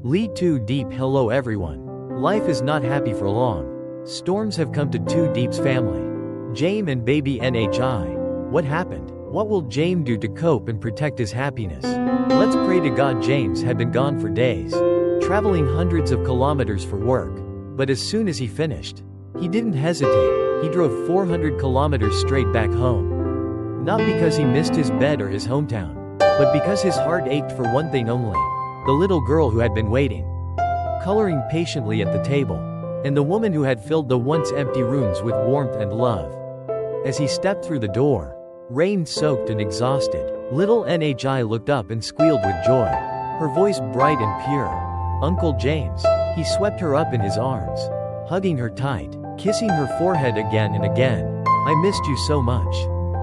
Lytudiep. Hello everyone. Life is not happy for long. Storms have come to Lytudiep's family. Jame and baby NHI. What happened? What will Jame do to cope and protect his happiness? Let's pray to God. James had been gone for days, traveling hundreds of kilometers for work. But as soon as he finished, he didn't hesitate. He drove 400 kilometers straight back home. Not because he missed his bed or his hometown, but because his heart ached for one thing only: the little girl who had been waiting, coloring patiently at the table, and the woman who had filled the once empty rooms with warmth and love. As he stepped through the door, rain-soaked and exhausted, little NHI looked up and squealed with joy, her voice bright and pure. Uncle James. He swept her up in his arms, hugging her tight, kissing her forehead again and again. I missed you so much,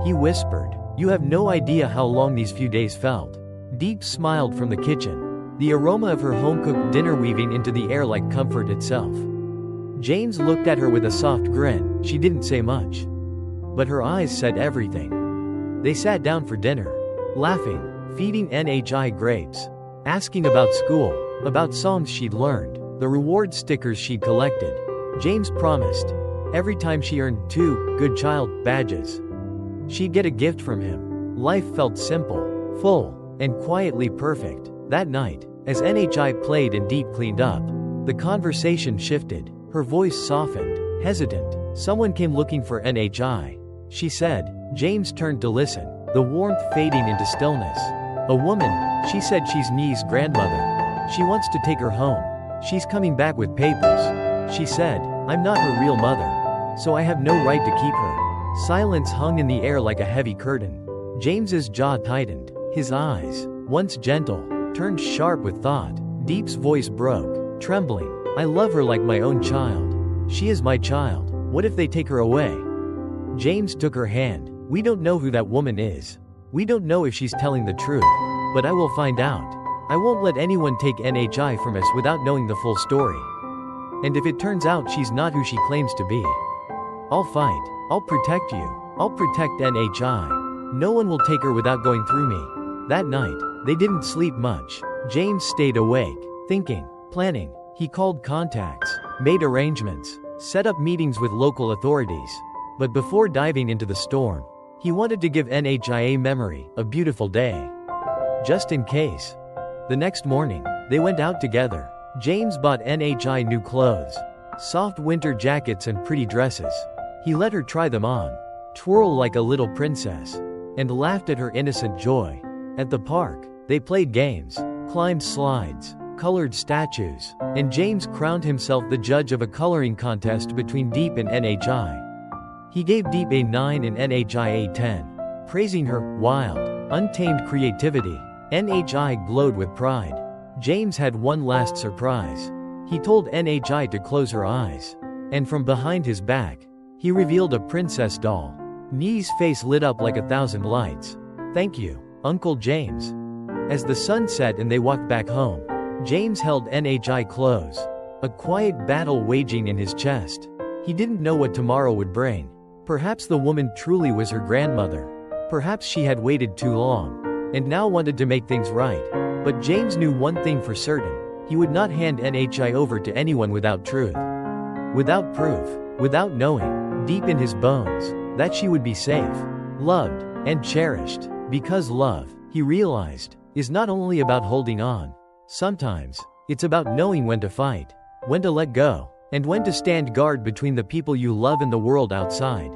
he whispered. You have no idea how long these few days felt. Deep smiled from the kitchen, the aroma of her home-cooked dinner weaving into the air like comfort itself. James looked at her with a soft grin. She didn't say much, but her eyes said everything. They sat down for dinner, laughing, feeding NHI grapes, asking about school, about songs she'd learned, the reward stickers she'd collected. James promised, every time she earned 2 good child badges, she'd get a gift from him. Life felt simple, full, and quietly perfect. That night, as NHI played and Deep cleaned up, the conversation shifted. Her voice softened, hesitant. Someone came looking for NHI, she said. James turned to listen, the warmth fading into stillness. A woman, she said. She's Nee's grandmother. She wants to take her home. She's coming back with papers. She said, I'm not her real mother, so I have no right to keep her. Silence hung in the air like a heavy curtain. James's jaw tightened. His eyes, once gentle, turned sharp with thought. Deep's voice broke, trembling. I love her like my own child. She is my child. What if they take her away? James took her hand. We don't know who that woman is. We don't know if she's telling the truth. But I will find out. I won't let anyone take NHI from us without knowing the full story. And if it turns out she's not who she claims to be, I'll fight. I'll protect you. I'll protect NHI. No one will take her without going through me. That night, they didn't sleep much. James stayed awake, thinking, planning. He called contacts, made arrangements, set up meetings with local authorities. But before diving into the storm, he wanted to give NHI a memory, a beautiful day. Just in case. The next morning, they went out together. James bought NHI new clothes, soft winter jackets and pretty dresses. He let her try them on, twirl like a little princess, and laughed at her innocent joy. At the park, they played games, climbed slides, colored statues, and James crowned himself the judge of a coloring contest between Deep and NHI. He gave Deep a 9 and NHI a 10, praising her wild, untamed creativity. NHI glowed with pride. James had one last surprise. He told NHI to close her eyes, and from behind his back, he revealed a princess doll. Nee's face lit up like 1,000 lights. Thank you, Uncle James. As the sun set and they walked back home, James held NHI close, a quiet battle waging in his chest. He didn't know what tomorrow would bring. Perhaps the woman truly was her grandmother. Perhaps she had waited too long, and now wanted to make things right. But James knew one thing for certain: he would not hand NHI over to anyone without truth, without proof, without knowing, deep in his bones, that she would be safe, loved, and cherished. Because love, he realized, is not only about holding on. Sometimes, it's about knowing when to fight, when to let go, and when to stand guard between the people you love and the world outside.